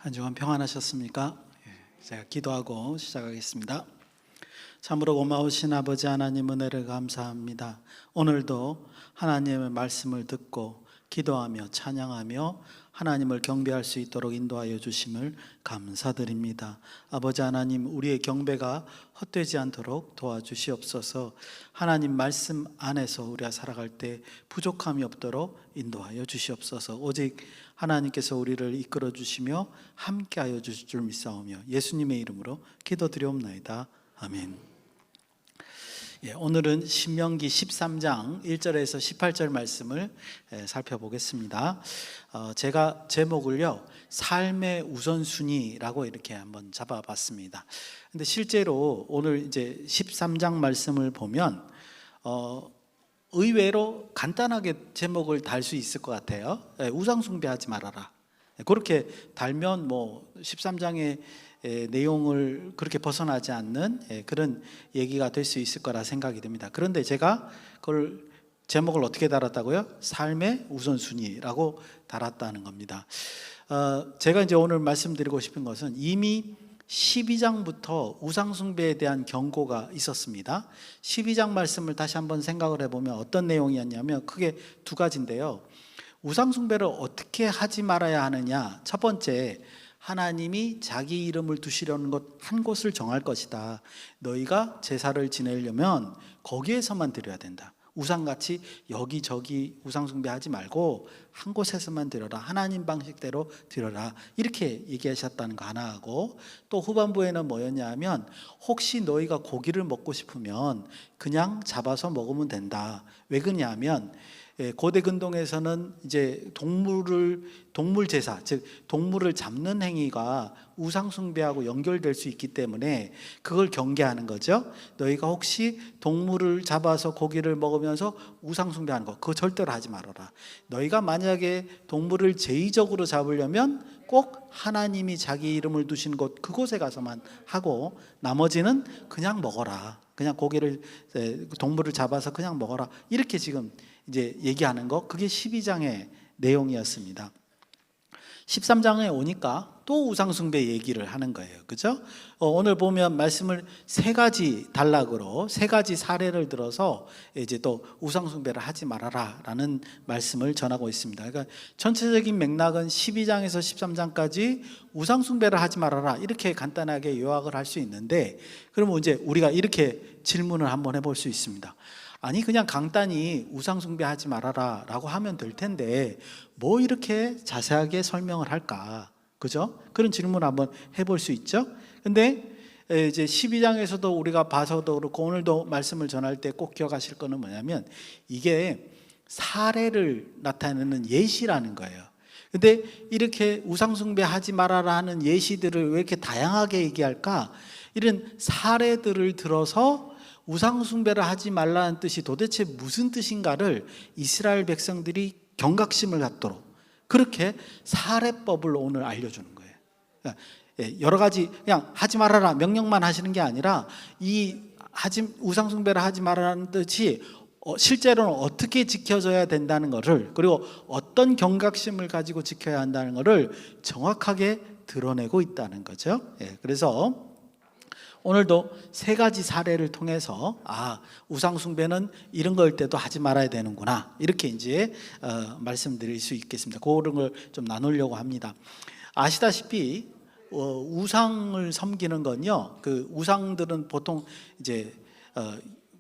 한 주간 평안하셨습니까? 제가 기도하고 시작하겠습니다. 참으로 고마우신 아버지 하나님 은혜를 감사합니다. 오늘도 하나님의 말씀을 듣고 기도하며 찬양하며 하나님을 경배할 수 있도록 인도하여 주심을 감사드립니다. 아버지 하나님, 우리의 경배가 헛되지 않도록 도와주시옵소서. 하나님 말씀 안에서 우리가 살아갈 때 부족함이 없도록 인도하여 주시옵소서. 오직 하나님께서 우리를 이끌어 주시며 함께하여 주실 줄 믿사오며 예수님의 이름으로 기도드리옵나이다. 아멘. 오늘은 신명기 13장 1절에서 18절 말씀을 살펴보겠습니다. 제가 제목을요, 삶의 우선순위라고 이렇게 한번 잡아봤습니다. 근데 실제로 오늘 이제 13장 말씀을 보면 의외로 간단하게 제목을 달 수 있을 것 같아요. 우상숭배하지 말아라. 그렇게 달면 13장의 내용을 그렇게 벗어나지 않는 그런 얘기가 될 수 있을 거라 생각이 됩니다. 그런데 제가 그걸 제목을 어떻게 달았다고요? 삶의 우선순위라고 달았다는 겁니다. 제가 이제 오늘 말씀드리고 싶은 것은 이미 12장부터 우상숭배에 대한 경고가 있었습니다. 12장 말씀을 다시 한번 생각을 해보면 어떤 내용이었냐면 크게 두 가지인데요. 우상숭배를 어떻게 하지 말아야 하느냐. 첫 번째, 하나님이 자기 이름을 두시려는 곳 한 곳을 정할 것이다. 너희가 제사를 지내려면 거기에서만 드려야 된다. 우상같이 여기저기 우상숭배하지 말고 한 곳에서만 드려라. 하나님 방식대로 드려라. 이렇게 얘기하셨다는 거 하나 하고, 또 후반부에는 뭐였냐 하면 혹시 너희가 고기를 먹고 싶으면 그냥 잡아서 먹으면 된다. 왜 그러냐면 고대 근동에서는 이제 동물 제사, 즉 동물을 잡는 행위가 우상숭배하고 연결될 수 있기 때문에 그걸 경계하는 거죠. 너희가 혹시 동물을 잡아서 고기를 먹으면서 우상숭배하는 거, 그거 절대로 하지 말아라. 너희가 만약에 동물을 제의적으로 잡으려면 꼭 하나님이 자기 이름을 두신 곳, 그곳에 가서만 하고 나머지는 그냥 먹어라. 그냥 동물을 잡아서 그냥 먹어라. 이렇게 지금 이제 얘기하는 거, 그게 12장의 내용이었습니다. 13장에 오니까 또 우상숭배 얘기를 하는 거예요. 그죠? 오늘 보면 말씀을 세 가지 단락으로 세 가지 사례를 들어서 이제 또 우상숭배를 하지 말아라 라는 말씀을 전하고 있습니다. 그러니까 전체적인 맥락은 12장에서 13장까지 우상숭배를 하지 말아라 이렇게 간단하게 요약을 할 수 있는데, 그러면 이제 우리가 이렇게 질문을 한번 해볼 수 있습니다. 아니 그냥 간단히 우상숭배하지 말아라 라고 하면 될 텐데 뭐 이렇게 자세하게 설명을 할까? 그죠? 그런 질문 한번 해볼 수 있죠. 근데 이제 12장에서도 우리가 봐서도 그렇고 오늘도 말씀을 전할 때 꼭 기억하실 거는 뭐냐면 이게 사례를 나타내는 예시라는 거예요. 근데 이렇게 우상숭배하지 말아라 하는 예시들을 왜 이렇게 다양하게 얘기할까? 이런 사례들을 들어서 우상숭배를 하지 말라는 뜻이 도대체 무슨 뜻인가를 이스라엘 백성들이 경각심을 갖도록 그렇게 사례법을 오늘 알려주는 거예요. 여러 가지 그냥 하지 말아라 명령만 하시는 게 아니라 이 우상숭배를 하지 말라는 뜻이 실제로는 어떻게 지켜져야 된다는 것을, 그리고 어떤 경각심을 가지고 지켜야 한다는 것을 정확하게 드러내고 있다는 거죠. 그래서 오늘도 세 가지 사례를 통해서 우상숭배는 이런 걸 때도 하지 말아야 되는구나 이렇게 이제 말씀드릴 수 있겠습니다. 그런 걸 좀 나누려고 합니다. 아시다시피 우상을 섬기는 건요, 그 우상들은 보통 이제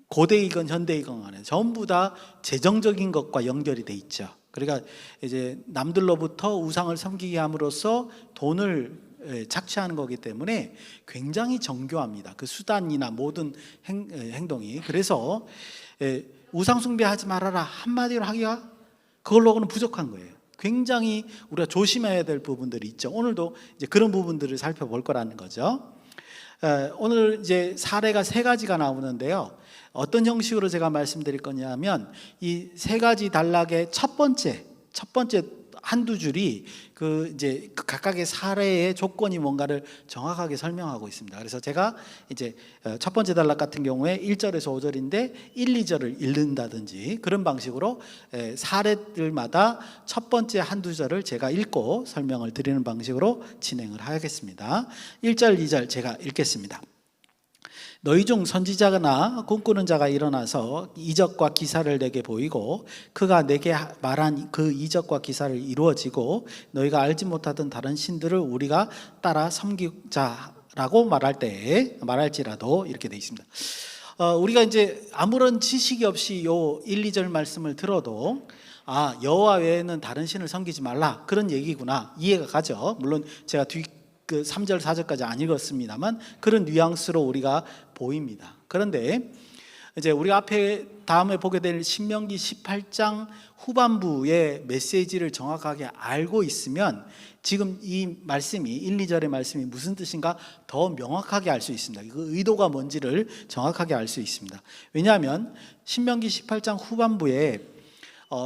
고대이건 현대이건 간에 전부 다 재정적인 것과 연결이 돼 있죠. 그러니까 이제 남들로부터 우상을 섬기게 함으로써 돈을 착취하는 거기 때문에 굉장히 정교합니다. 그 수단이나 모든 행동이. 그래서 우상숭배하지 말아라 한마디로 하기가 그걸로는 부족한 거예요. 굉장히 우리가 조심해야 될 부분들이 있죠. 오늘도 이제 그런 부분들을 살펴볼 거라는 거죠. 오늘 이제 사례가 세 가지가 나오는데요. 어떤 형식으로 제가 말씀드릴 거냐면 이 세 가지 단락의 첫 번째 한두 줄이 그 이제 그 각각의 사례의 조건이 뭔가를 정확하게 설명하고 있습니다. 그래서 제가 이제 첫 번째 단락 같은 경우에 1절에서 5절인데 1, 2절을 읽는다든지 그런 방식으로 사례들마다 첫 번째 한두 절을 제가 읽고 설명을 드리는 방식으로 진행을 하겠습니다. 1절, 2절 제가 읽겠습니다. 너희 중 선지자나 꿈꾸는 자가 일어나서 이적과 기사를 내게 보이고 그가 내게 말한 그 이적과 기사를 이루어지고 너희가 알지 못하던 다른 신들을 우리가 따라 섬기자라고 말할지라도 이렇게 되어 있습니다. 우리가 이제 아무런 지식이 없이 요 1, 2절 말씀을 들어도 여호와 외에는 다른 신을 섬기지 말라 그런 얘기구나 이해가 가죠. 물론 제가 그 3절, 4절까지 안 읽었습니다만 그런 뉘앙스로 우리가 보입니다. 그런데 이제 우리가 다음에 보게 될 신명기 18장 후반부의 메시지를 정확하게 알고 있으면 지금 이 말씀이 1, 2절의 말씀이 무슨 뜻인가 더 명확하게 알 수 있습니다. 그 의도가 뭔지를 정확하게 알 수 있습니다. 왜냐하면 신명기 18장 후반부에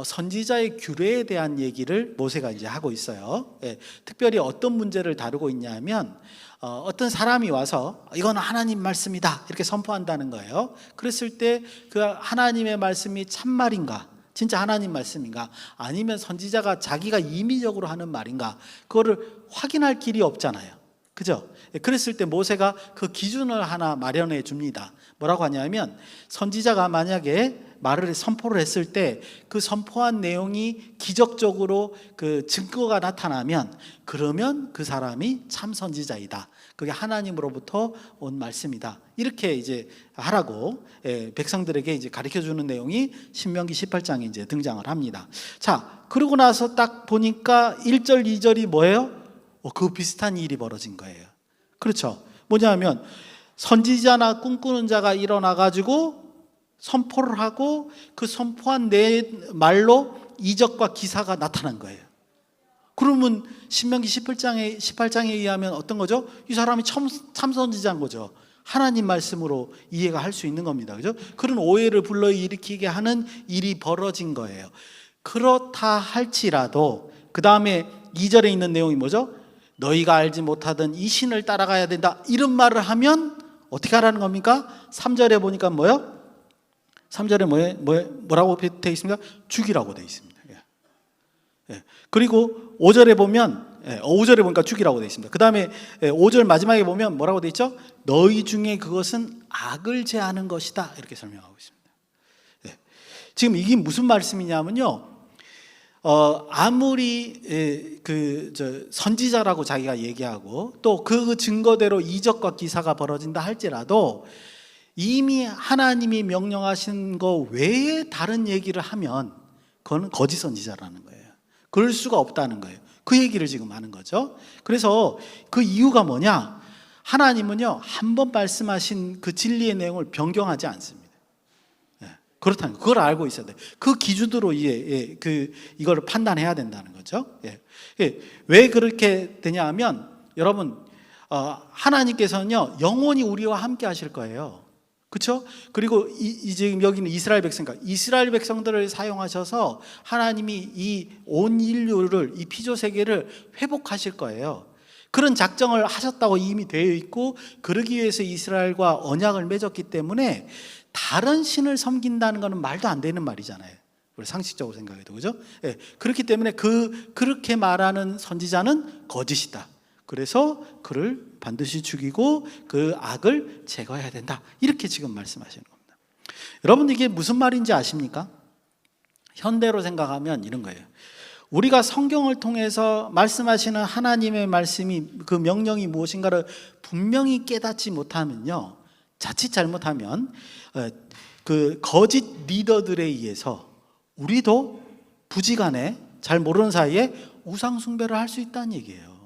선지자의 규례에 대한 얘기를 모세가 이제 하고 있어요. 특별히 어떤 문제를 다루고 있냐면 어떤 사람이 와서 이건 하나님 말씀이다 이렇게 선포한다는 거예요. 그랬을 때 그 하나님의 말씀이 참말인가, 진짜 하나님 말씀인가, 아니면 선지자가 자기가 임의적으로 하는 말인가, 그거를 확인할 길이 없잖아요. 그죠? 그랬을 때 모세가 그 기준을 하나 마련해 줍니다. 뭐라고 하냐면 선지자가 만약에 말을 선포를 했을 때 그 선포한 내용이 기적적으로 그 증거가 나타나면 그러면 그 사람이 참 선지자이다. 그게 하나님으로부터 온 말씀이다. 이렇게 이제 하라고 백성들에게 이제 가르쳐 주는 내용이 신명기 18장에 이제 등장을 합니다. 자, 그러고 나서 딱 보니까 1절, 2절이 뭐예요? 그 비슷한 일이 벌어진 거예요. 그렇죠? 뭐냐면 선지자나 꿈꾸는 자가 일어나 가지고 선포를 하고 그 선포한 내 말로 이적과 기사가 나타난 거예요. 그러면 신명기 18장에 의하면 어떤 거죠? 이 사람이 참 선지자인 거죠. 하나님 말씀으로 이해가 할 수 있는 겁니다. 그죠? 그런 오해를 불러일으키게 하는 일이 벌어진 거예요. 그렇다 할지라도 그 다음에 2절에 있는 내용이 뭐죠? 너희가 알지 못하던 이 신을 따라가야 된다. 이런 말을 하면 어떻게 하라는 겁니까? 3절에 보니까 뭐예요? 3절에 뭐라고 되어 있습니까? 죽이라고 되어 있습니다. 그리고 5절에 보면 5절에 보니까 죽이라고 되어 있습니다. 그 다음에 5절 마지막에 보면 뭐라고 되어 있죠? 너희 중에 그것은 악을 제하는 것이다 이렇게 설명하고 있습니다. 지금 이게 무슨 말씀이냐면요, 아무리 선지자라고 자기가 얘기하고 또 그 증거대로 이적과 기사가 벌어진다 할지라도 이미 하나님이 명령하신 거 외에 다른 얘기를 하면 그거는 거짓 선지자라는 거예요. 그럴 수가 없다는 거예요. 그 얘기를 지금 하는 거죠. 그래서 그 이유가 뭐냐? 하나님은요, 한 번 말씀하신 그 진리의 내용을 변경하지 않습니다. 그렇다는 거. 그걸 알고 있어야 돼요. 그 기준으로 이걸 판단해야 된다는 거죠. 왜 그렇게 되냐 하면 여러분, 하나님께서는요, 영원히 우리와 함께 하실 거예요. 그렇죠? 그리고 지금 여기는 이스라엘 백성들을 사용하셔서 하나님이 이 온 인류를, 이 피조 세계를 회복하실 거예요. 그런 작정을 하셨다고 이미 되어 있고, 그러기 위해서 이스라엘과 언약을 맺었기 때문에 다른 신을 섬긴다는 것은 말도 안 되는 말이잖아요. 우리 상식적으로 생각해도, 그죠? 그렇기 때문에 그렇게 말하는 선지자는 거짓이다. 그래서 그를 반드시 죽이고 그 악을 제거해야 된다. 이렇게 지금 말씀하시는 겁니다. 여러분, 이게 무슨 말인지 아십니까? 현대로 생각하면 이런 거예요. 우리가 성경을 통해서 말씀하시는 하나님의 말씀이, 그 명령이 무엇인가를 분명히 깨닫지 못하면요, 자칫 잘못하면 그 거짓 리더들에 의해서 우리도 부지간에 잘 모르는 사이에 우상 숭배를 할 수 있다는 얘기예요.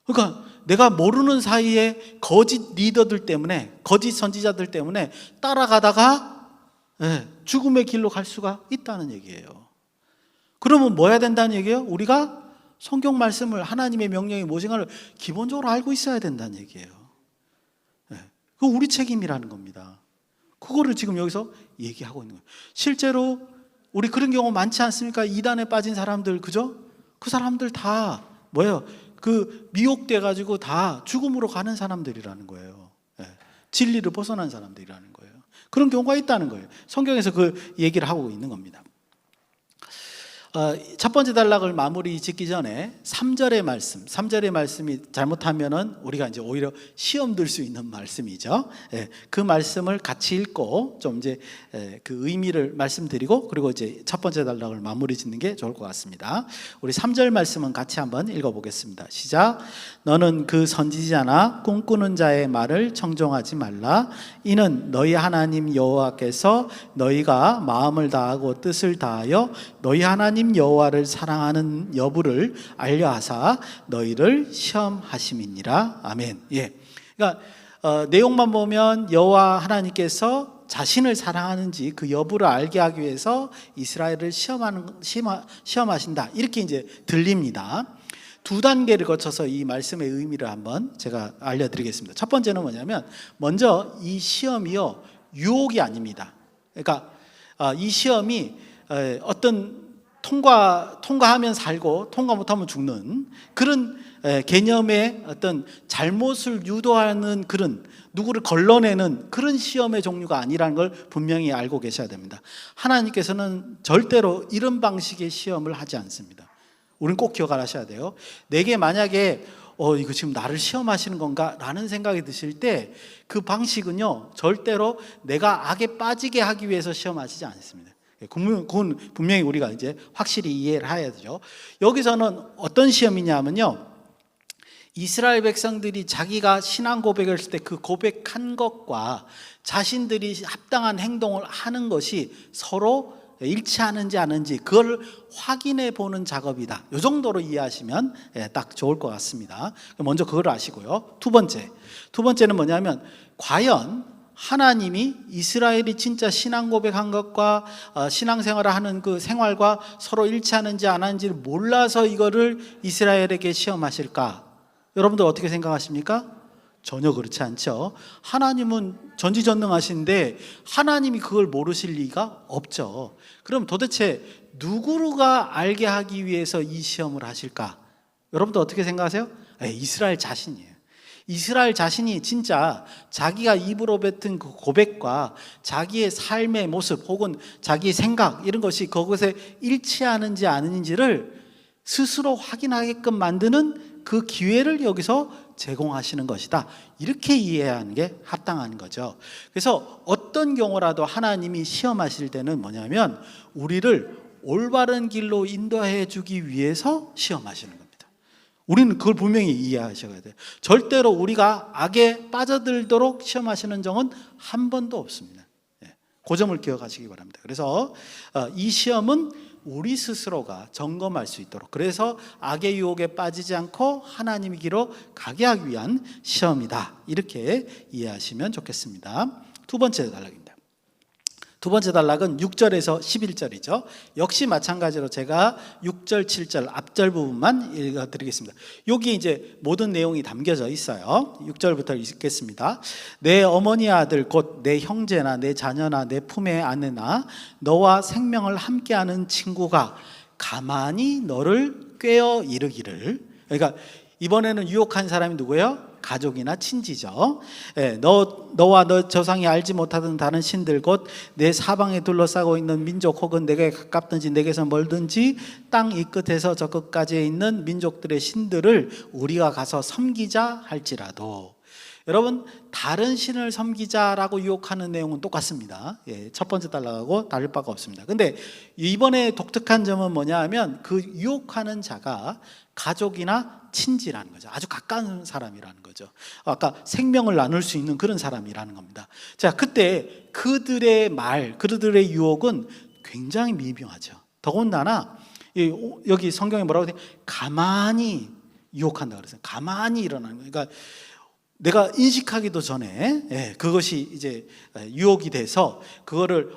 그러니까 내가 모르는 사이에 거짓 리더들 때문에, 거짓 선지자들 때문에 따라가다가 죽음의 길로 갈 수가 있다는 얘기예요. 그러면 뭐 해야 된다는 얘기예요? 우리가 성경 말씀을, 하나님의 명령이 무엇인가를 기본적으로 알고 있어야 된다는 얘기예요. 그거 우리 책임이라는 겁니다. 그거를 지금 여기서 얘기하고 있는 거예요. 실제로 우리 그런 경우 많지 않습니까? 이단에 빠진 사람들, 그죠? 그 사람들 다 뭐예요? 그 미혹돼 가지고 다 죽음으로 가는 사람들이라는 거예요. 예. 진리를 벗어난 사람들이라는 거예요. 그런 경우가 있다는 거예요. 성경에서 그 얘기를 하고 있는 겁니다. 첫 번째 단락을 마무리 짓기 전에 3절의 말씀, 3절의 말씀이 잘못하면은 우리가 이제 오히려 시험 들 수 있는 말씀이죠. 그 말씀을 같이 읽고 좀 이제 그 의미를 말씀드리고 그리고 이제 첫 번째 단락을 마무리 짓는 게 좋을 것 같습니다. 우리 3절 말씀은 같이 한번 읽어보겠습니다. 시작. 너는 그 선지자나 꿈꾸는 자의 말을 청종하지 말라. 이는 너희 하나님 여호와께서 너희가 마음을 다하고 뜻을 다하여 너희 하나님 여호와를 사랑하는 여부를 알려하사 너희를 시험하심이니라. 아멘. 예. 그러니까 내용만 보면 여호와 하나님께서 자신을 사랑하는지 그 여부를 알게 하기 위해서 이스라엘을 시험하신다. 이렇게 이제 들립니다. 두 단계를 거쳐서 이 말씀의 의미를 한번 제가 알려드리겠습니다. 첫 번째는 뭐냐면 먼저 이 시험이요 유혹이 아닙니다. 그러니까 이 시험이 어떤 통과하면 살고 통과 못하면 죽는 그런 개념의 어떤 잘못을 유도하는 그런 누구를 걸러내는 그런 시험의 종류가 아니라는 걸 분명히 알고 계셔야 됩니다. 하나님께서는 절대로 이런 방식의 시험을 하지 않습니다. 우리는 꼭 기억하셔야 돼요. 내게 만약에 이거 지금 나를 시험하시는 건가? 라는 생각이 드실 때 그 방식은요 절대로 내가 악에 빠지게 하기 위해서 시험하시지 않습니다. 그건 분명히 우리가 이제 확실히 이해를 해야 되죠. 여기서는 어떤 시험이냐면요, 이스라엘 백성들이 자기가 신앙 고백을 했을 때 그 고백한 것과 자신들이 합당한 행동을 하는 것이 서로 일치하는지 아닌지 그걸 확인해 보는 작업이다. 이 정도로 이해하시면 딱 좋을 것 같습니다. 먼저 그걸 아시고요. 두 번째는 뭐냐면 과연 하나님이 이스라엘이 진짜 신앙 고백한 것과 신앙생활을 하는 그 생활과 서로 일치하는지 안 하는지를 몰라서 이거를 이스라엘에게 시험하실까? 여러분들 어떻게 생각하십니까? 전혀 그렇지 않죠. 하나님은 전지전능하신데 하나님이 그걸 모르실 리가 없죠. 그럼 도대체 누구가 알게 하기 위해서 이 시험을 하실까? 여러분들 어떻게 생각하세요? 이스라엘 자신이에요. 이스라엘 자신이 진짜 자기가 입으로 뱉은 그 고백과 자기의 삶의 모습 혹은 자기의 생각 이런 것이 그것에 일치하는지 아닌지를 스스로 확인하게끔 만드는 그 기회를 여기서 제공하시는 것이다. 이렇게 이해하는 게 합당한 거죠. 그래서 어떤 경우라도 하나님이 시험하실 때는 뭐냐면 우리를 올바른 길로 인도해 주기 위해서 시험하시는 겁니다. 우리는 그걸 분명히 이해하셔야 돼요. 절대로 우리가 악에 빠져들도록 시험하시는 적은 한 번도 없습니다. 그 점을 기억하시기 바랍니다. 그래서 이 시험은 우리 스스로가 점검할 수 있도록, 그래서 악의 유혹에 빠지지 않고 하나님의 길로 가게 하기 위한 시험이다. 이렇게 이해하시면 좋겠습니다. 두 번째 단락입니다. 두 번째 단락은 6절에서 11절이죠. 역시 마찬가지로 제가 6절, 7절 앞절 부분만 읽어드리겠습니다. 여기 이제 모든 내용이 담겨져 있어요. 6절부터 읽겠습니다. 내 어머니 아들 곧 내 형제나 내 자녀나 내 품의 아내나 너와 생명을 함께하는 친구가 가만히 너를 꿰어 이르기를. 그러니까 이번에는 유혹한 사람이 누구예요? 가족이나 친지죠. 너와 너 조상이 알지 못하던 다른 신들 곧 내 사방에 둘러싸고 있는 민족 혹은 내게 가깝든지 내게서 멀든지 땅 이 끝에서 저 끝까지에 있는 민족들의 신들을 우리가 가서 섬기자 할지라도. 여러분, 다른 신을 섬기자라고 유혹하는 내용은 똑같습니다. 첫 번째 단락하고 다를 바가 없습니다. 근데 이번에 독특한 점은 뭐냐 하면 그 유혹하는 자가 가족이나 친지라는 거죠. 아주 가까운 사람이라는 거죠. 아까 생명을 나눌 수 있는 그런 사람이라는 겁니다. 자, 그때 그들의 말, 그들의 유혹은 굉장히 미묘하죠. 더군다나 여기 성경에 뭐라고 돼? 가만히 유혹한다 그랬어요. 가만히 일어나는 거예요. 그러니까 내가 인식하기도 전에 그것이 이제 유혹이 돼서 그거를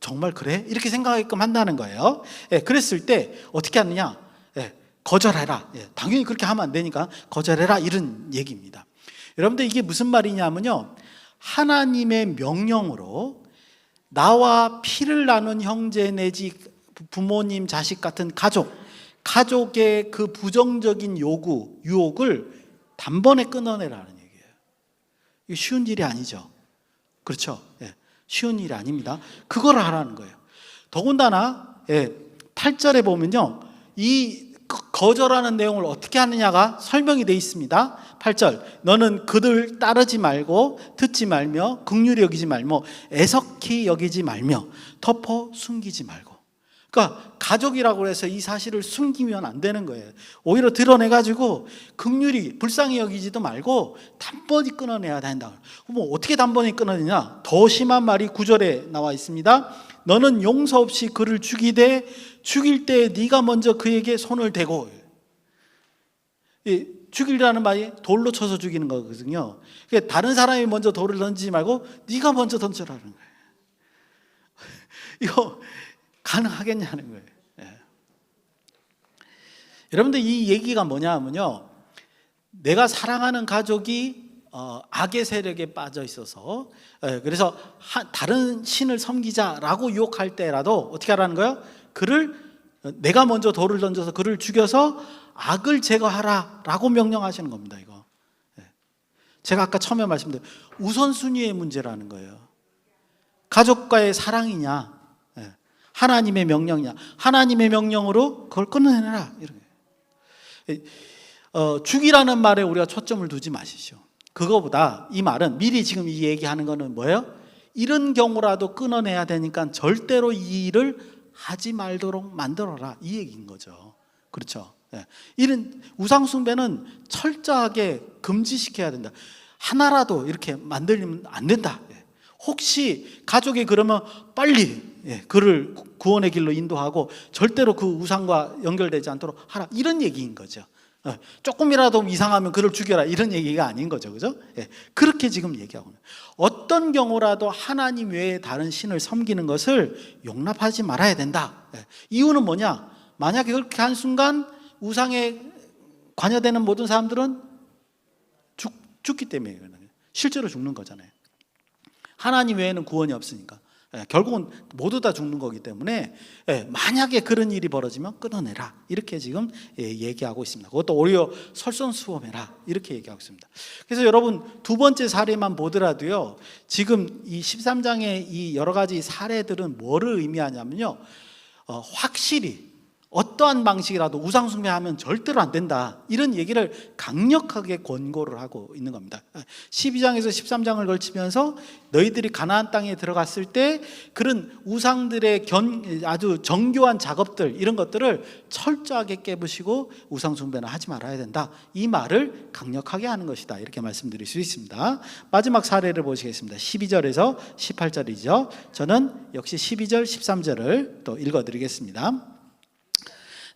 정말 그래? 이렇게 생각하게끔 한다는 거예요. 그랬을 때 어떻게 하느냐? 거절해라. 당연히 그렇게 하면 안 되니까 거절해라, 이런 얘기입니다. 여러분들 이게 무슨 말이냐면요, 하나님의 명령으로 나와 피를 나눈 형제 내지 부모님, 자식 같은 가족의 그 부정적인 요구, 유혹을 단번에 끊어내라는 얘기예요. 이게 쉬운 일이 아니죠. 그렇죠? 예, 쉬운 일이 아닙니다. 그걸 하라는 거예요. 더군다나 8절에 보면요, 이 거절하는 내용을 어떻게 하느냐가 설명이 되어 있습니다. 8절, 너는 그들 따르지 말고 듣지 말며 긍휼히 여기지 말며 애석히 여기지 말며 덮어 숨기지 말고. 그러니까 가족이라고 해서 이 사실을 숨기면 안 되는 거예요. 오히려 드러내가지고 긍휼히 불쌍히 여기지도 말고 단번에 끊어내야 된다. 뭐 어떻게 단번에 끊어내냐? 더 심한 말이 9절에 나와 있습니다. 너는 용서 없이 그를 죽이되 죽일 때 네가 먼저 그에게 손을 대고. 죽이라는 말이 돌로 쳐서 죽이는 거거든요. 그러니까 다른 사람이 먼저 돌을 던지지 말고 네가 먼저 던져라는 거예요. 이거 가능하겠냐는 거예요. 여러분들, 이 얘기가 뭐냐 하면요, 내가 사랑하는 가족이 악의 세력에 빠져 있어서 그래서 다른 신을 섬기자라고 유혹할 때라도 어떻게 하라는 거예요? 내가 먼저 돌을 던져서 그를 죽여서 악을 제거하라라고 명령하시는 겁니다. 이거 제가 아까 처음에 말씀드린 우선순위의 문제라는 거예요. 가족과의 사랑이냐, 하나님의 명령이냐. 하나님의 명령으로 그걸 끊어내라. 죽이라는 말에 우리가 초점을 두지 마시죠. 그거보다 이 말은 미리 지금 이 얘기하는 거는 뭐예요? 이런 경우라도 끊어내야 되니까 절대로 이 일을 하지 말도록 만들어라, 이 얘기인 거죠. 그렇죠? 이런 우상숭배는 철저하게 금지시켜야 된다. 하나라도 이렇게 만들면 안 된다. 혹시 가족이 그러면 빨리 그를 구원의 길로 인도하고 절대로 그 우상과 연결되지 않도록 하라, 이런 얘기인 거죠. 조금이라도 이상하면 그를 죽여라, 이런 얘기가 아닌 거죠. 그죠? 그렇게 지금 얘기하고 있는, 어떤 경우라도 하나님 외에 다른 신을 섬기는 것을 용납하지 말아야 된다. 이유는 뭐냐? 만약에 그렇게 한 순간 우상에 관여되는 모든 사람들은 죽기 때문에 실제로 죽는 거잖아요. 하나님 외에는 구원이 없으니까 결국은 모두 다 죽는 거기 때문에 만약에 그런 일이 벌어지면 끊어내라, 이렇게 지금 얘기하고 있습니다. 그것도 오히려 설선수범해라, 이렇게 얘기하고 있습니다. 그래서 여러분, 두 번째 사례만 보더라도요, 지금 이 13장의 이 여러 가지 사례들은 뭐를 의미하냐면요, 확실히 어떠한 방식이라도 우상숭배하면 절대로 안 된다, 이런 얘기를 강력하게 권고를 하고 있는 겁니다. 12장에서 13장을 걸치면서 너희들이 가나안 땅에 들어갔을 때 그런 우상들의 아주 정교한 작업들, 이런 것들을 철저하게 깨부시고 우상숭배는 하지 말아야 된다, 이 말을 강력하게 하는 것이다, 이렇게 말씀드릴 수 있습니다. 마지막 사례를 보시겠습니다. 12절에서 18절이죠. 저는 역시 12절, 13절을 또 읽어드리겠습니다.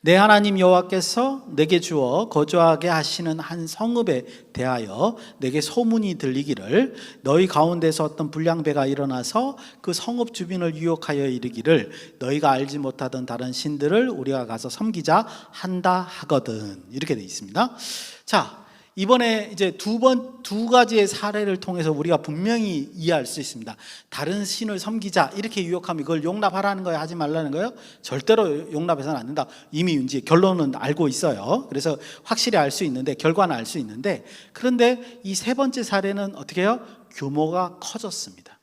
내 하나님 여호와께서 내게 주어 거주하게 하시는 한 성읍에 대하여 내게 소문이 들리기를, 너희 가운데서 어떤 불량배가 일어나서 그 성읍 주민을 유혹하여 이르기를, 너희가 알지 못하던 다른 신들을 우리가 가서 섬기자 한다 하거든, 이렇게 되어 있습니다. 자, 이번에 이제 두 가지의 사례를 통해서 우리가 분명히 이해할 수 있습니다. 다른 신을 섬기자, 이렇게 유혹하면 이걸 용납하라는 거예요? 하지 말라는 거예요? 절대로 용납해서는 안 된다. 이미 이제 결론은 알고 있어요. 그래서 확실히 알 수 있는데, 결과는 알 수 있는데, 그런데 이 세 번째 사례는 어떻게 해요? 규모가 커졌습니다.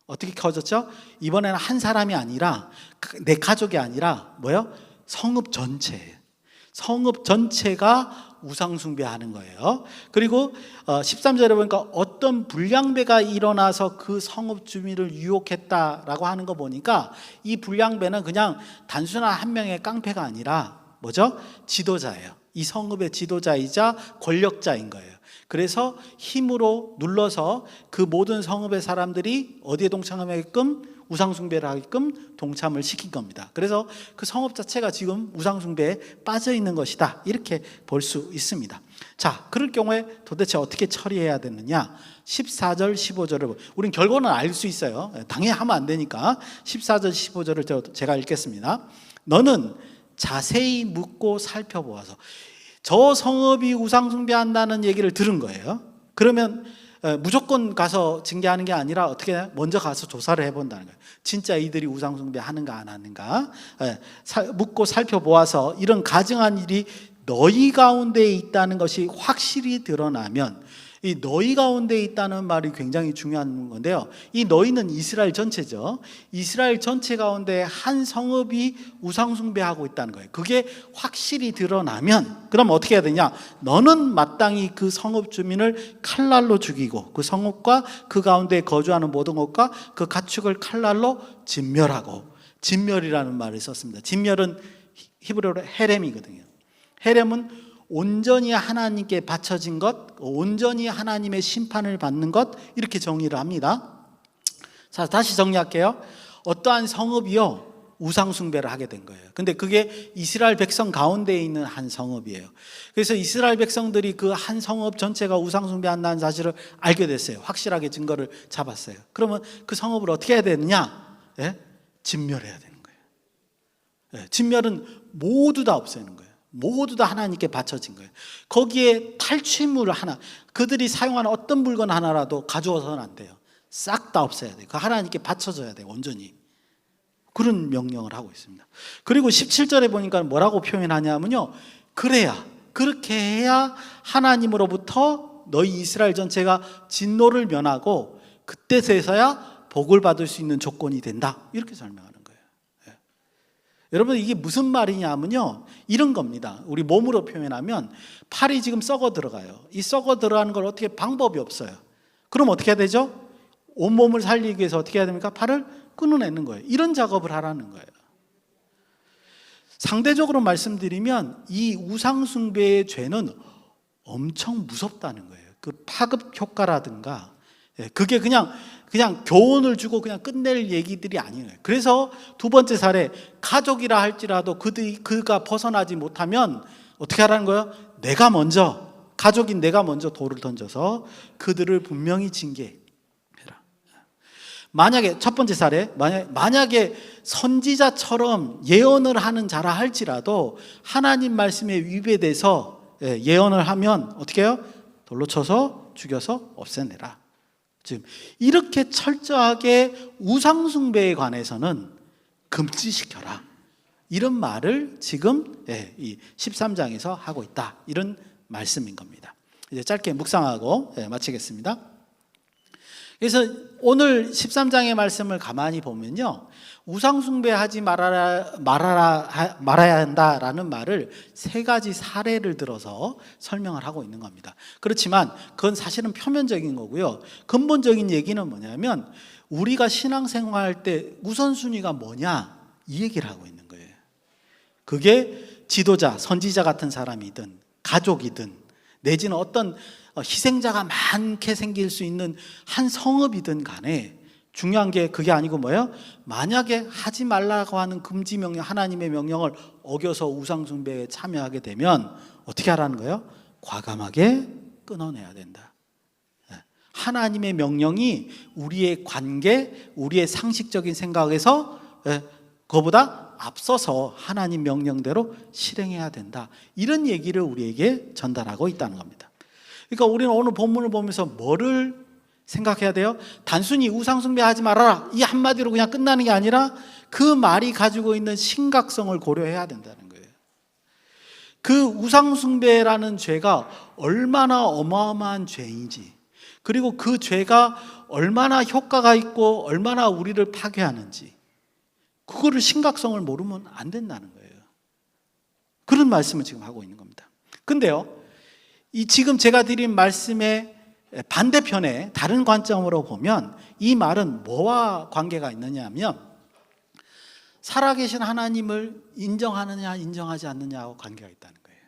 어떻게 커졌죠? 이번에는 한 사람이 아니라, 내 가족이 아니라 뭐예요? 성읍 전체예요. 성읍 전체가 우상숭배하는 거예요. 그리고 13절에 보니까 어떤 불량배가 일어나서 그 성읍 주민을 유혹했다라고 하는 거 보니까, 이 불량배는 그냥 단순한 한 명의 깡패가 아니라 뭐죠? 지도자예요. 이 성읍의 지도자이자 권력자인 거예요. 그래서 힘으로 눌러서 그 모든 성읍의 사람들이 어디에 동참하게끔, 우상숭배를 하게끔 동참을 시킨 겁니다. 그래서 그 성읍 자체가 지금 우상숭배에 빠져 있는 것이다, 이렇게 볼 수 있습니다. 자, 그럴 경우에 도대체 어떻게 처리해야 되느냐? 14절, 15절을 우린 결과는 알 수 있어요. 당연히 하면 안 되니까 14절, 15절을 제가 읽겠습니다. 너는 자세히 묻고 살펴보아서, 저 성읍이 우상숭배한다는 얘기를 들은 거예요. 그러면 무조건 가서 징계하는 게 아니라 어떻게 해요? 먼저 가서 조사를 해본다는 거예요. 진짜 이들이 우상숭배 하는가 안 하는가 묻고 살펴보아서 이런 가증한 일이 너희 가운데 있다는 것이 확실히 드러나면, 이 너희 가운데 있다는 말이 굉장히 중요한 건데요, 이 너희는 이스라엘 전체죠. 이스라엘 전체 가운데 한 성읍이 우상숭배하고 있다는 거예요. 그게 확실히 드러나면 그럼 어떻게 해야 되냐? 너는 마땅히 그 성읍 주민을 칼날로 죽이고 그 성읍과 그 가운데 거주하는 모든 것과 그 가축을 칼날로 진멸하고, 진멸이라는 말을 썼습니다. 진멸은 히브리어로 헤렘이거든요. 헤렘은 온전히 하나님께 바쳐진 것, 온전히 하나님의 심판을 받는 것, 이렇게 정의를 합니다. 자, 다시 정리할게요. 어떠한 성읍이요 우상 숭배를 하게 된 거예요. 근데 그게 이스라엘 백성 가운데에 있는 한 성읍이에요. 그래서 이스라엘 백성들이 그 한 성읍 전체가 우상 숭배한다는 사실을 알게 됐어요. 확실하게 증거를 잡았어요. 그러면 그 성읍을 어떻게 해야 되느냐? 진멸해야 되는 거예요. 진멸은 모두 다 없애는 거예요. 모두 다 하나님께 바쳐진 거예요. 거기에 탈취물 하나, 그들이 사용하는 어떤 물건 하나라도 가져와서는 안 돼요. 싹 다 없애야 돼요. 그 하나님께 바쳐져야 돼요. 온전히. 그런 명령을 하고 있습니다. 그리고 17절에 보니까 뭐라고 표현하냐면요, 그래야, 그렇게 해야 하나님으로부터 너희 이스라엘 전체가 진노를 면하고 그때서야 복을 받을 수 있는 조건이 된다, 이렇게 설명하는 거예요. 여러분, 이게 무슨 말이냐면요, 이런 겁니다. 우리 몸으로 표현하면 팔이 지금 썩어 들어가요. 이 썩어 들어가는 걸 어떻게 방법이 없어요. 그럼 어떻게 해야 되죠? 온몸을 살리기 위해서 어떻게 해야 됩니까? 팔을 끊어내는 거예요. 이런 작업을 하라는 거예요. 상대적으로 말씀드리면 이 우상숭배의 죄는 엄청 무섭다는 거예요. 그 파급 효과라든가, 그게 그냥 교훈을 주고 그냥 끝낼 얘기들이 아니에요. 그래서 두 번째 사례, 가족이라 할지라도 그가 벗어나지 못하면 어떻게 하라는 거예요? 가족인 내가 먼저 돌을 던져서 그들을 분명히 징계해라. 만약에 첫 번째 사례, 만약에 선지자처럼 예언을 하는 자라 할지라도 하나님 말씀에 위배돼서 예언을 하면 어떻게 해요? 돌로 쳐서 죽여서 없애내라. 지금 이렇게 철저하게 우상숭배에 관해서는 금지시켜라, 이런 말을 지금 이 13장에서 하고 있다, 이런 말씀인 겁니다. 이제 짧게 묵상하고 마치겠습니다. 그래서 오늘 13장의 말씀을 가만히 보면요, 우상숭배하지 말아야 한다라는 말을 세 가지 사례를 들어서 설명을 하고 있는 겁니다. 그렇지만 그건 사실은 표면적인 거고요. 근본적인 얘기는 뭐냐면 우리가 신앙생활할 때 우선순위가 뭐냐, 이 얘기를 하고 있는 거예요. 그게 지도자, 선지자 같은 사람이든 가족이든 내지는 어떤 희생자가 많게 생길 수 있는 한 성읍이든 간에 중요한 게 그게 아니고 뭐예요? 만약에 하지 말라고 하는 금지 명령, 하나님의 명령을 어겨서 우상숭배에 참여하게 되면 어떻게 하라는 거예요? 과감하게 끊어내야 된다. 하나님의 명령이 우리의 관계, 우리의 상식적인 생각에서 그거보다 앞서서 하나님 명령대로 실행해야 된다, 이런 얘기를 우리에게 전달하고 있다는 겁니다. 그러니까 우리는 오늘 본문을 보면서 뭐를 생각해야 돼요? 단순히 우상숭배하지 말아라, 이 한마디로 그냥 끝나는 게 아니라 그 말이 가지고 있는 심각성을 고려해야 된다는 거예요. 그 우상숭배라는 죄가 얼마나 어마어마한 죄인지, 그리고 그 죄가 얼마나 효과가 있고 얼마나 우리를 파괴하는지, 그거를 심각성을 모르면 안 된다는 거예요. 그런 말씀을 지금 하고 있는 겁니다. 근데요, 이 지금 제가 드린 말씀의 반대편에 다른 관점으로 보면 이 말은 뭐와 관계가 있느냐 하면 살아계신 하나님을 인정하느냐 인정하지 않느냐하고 관계가 있다는 거예요.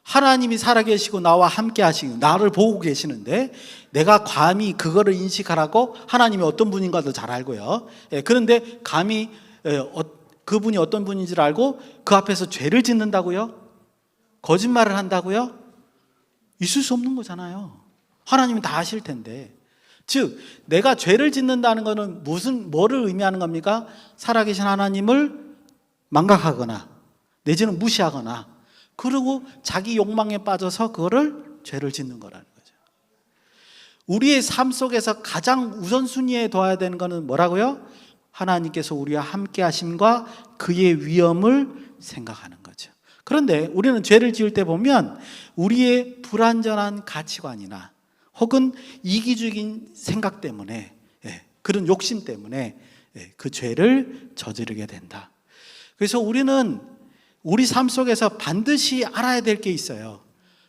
하나님이 살아계시고 나와 함께 하시고 나를 보고 계시는데 내가 감히 그거를 인식하라고, 하나님이 어떤 분인가도 잘 알고요. 그런데 감히 그분이 어떤 분인지를 알고 그 앞에서 죄를 짓는다고요? 거짓말을 한다고요? 있을 수 없는 거잖아요. 하나님이 다 아실 텐데. 즉 내가 죄를 짓는다는 것은 뭐를 의미하는 겁니까? 살아계신 하나님을 망각하거나 내지는 무시하거나, 그리고 자기 욕망에 빠져서 그거를 죄를 짓는 거라는 거죠. 우리의 삶 속에서 가장 우선순위에 둬야 되는 것은 뭐라고요? 하나님께서 우리와 함께 하심과 그의 위엄을 생각하는 거죠. 그런데 우리는 죄를 지을 때 보면 우리의 불완전한 가치관이나 혹은 이기적인 생각 때문에, 그런 욕심 때문에 그 죄를 저지르게 된다. 그래서 우리는 우리 삶 속에서 반드시 알아야 될 게 있어요.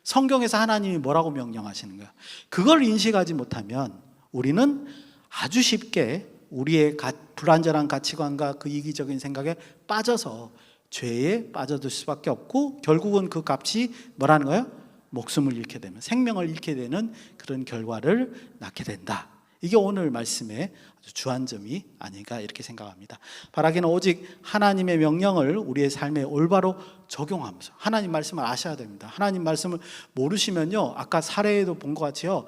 성경에서 하나님이 뭐라고 명령하시는 거야. 그걸 인식하지 못하면 우리는 아주 쉽게 우리의 불완전한 가치관과 그 이기적인 생각에 빠져서 죄에 빠져들 수밖에 없고, 결국은 그 값이 뭐라는 거예요? 목숨을 잃게 되면, 생명을 잃게 되는 그런 결과를 낳게 된다. 이게 오늘 말씀의 아주 주안점이 아닌가 이렇게 생각합니다. 바라기는 오직 하나님의 명령을 우리의 삶에 올바로 적용하면서, 하나님 말씀을 아셔야 됩니다. 하나님 말씀을 모르시면요, 아까 사례에도 본 것 같이요,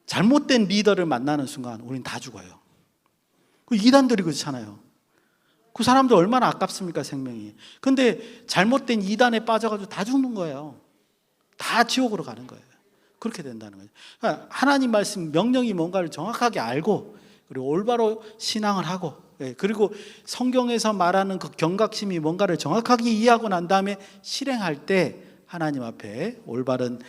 잘못된 리더를 만나는 순간 우리는 다 죽어요. 그 이단들이 그렇잖아요. 그 사람들 얼마나 아깝습니까, 생명이. 근데 잘못된 이단에 빠져가지고 다 죽는 거예요. 다 지옥으로 가는 거예요. 그렇게 된다는 거죠. 그러니까 하나님 말씀 명령이 뭔가를 정확하게 알고, 그리고 올바로 신앙을 하고, 그리고 성경에서 말하는 그 경각심이 뭔가를 정확하게 이해하고 난 다음에 실행할 때 하나님 앞에 올바른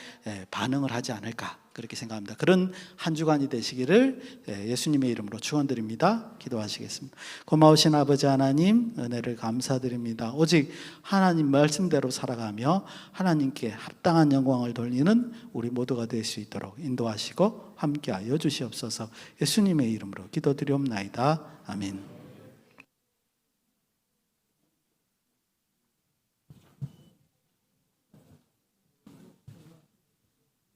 반응을 하지 않을까, 그렇게 생각합니다. 그런 한 주간이 되시기를 예수님의 이름으로 축원드립니다. 기도하시겠습니다. 고마우신 아버지 하나님, 은혜를 감사드립니다. 오직 하나님 말씀대로 살아가며 하나님께 합당한 영광을 돌리는 우리 모두가 될 수 있도록 인도하시고 함께하여 주시옵소서. 예수님의 이름으로 기도드리옵나이다. 아멘.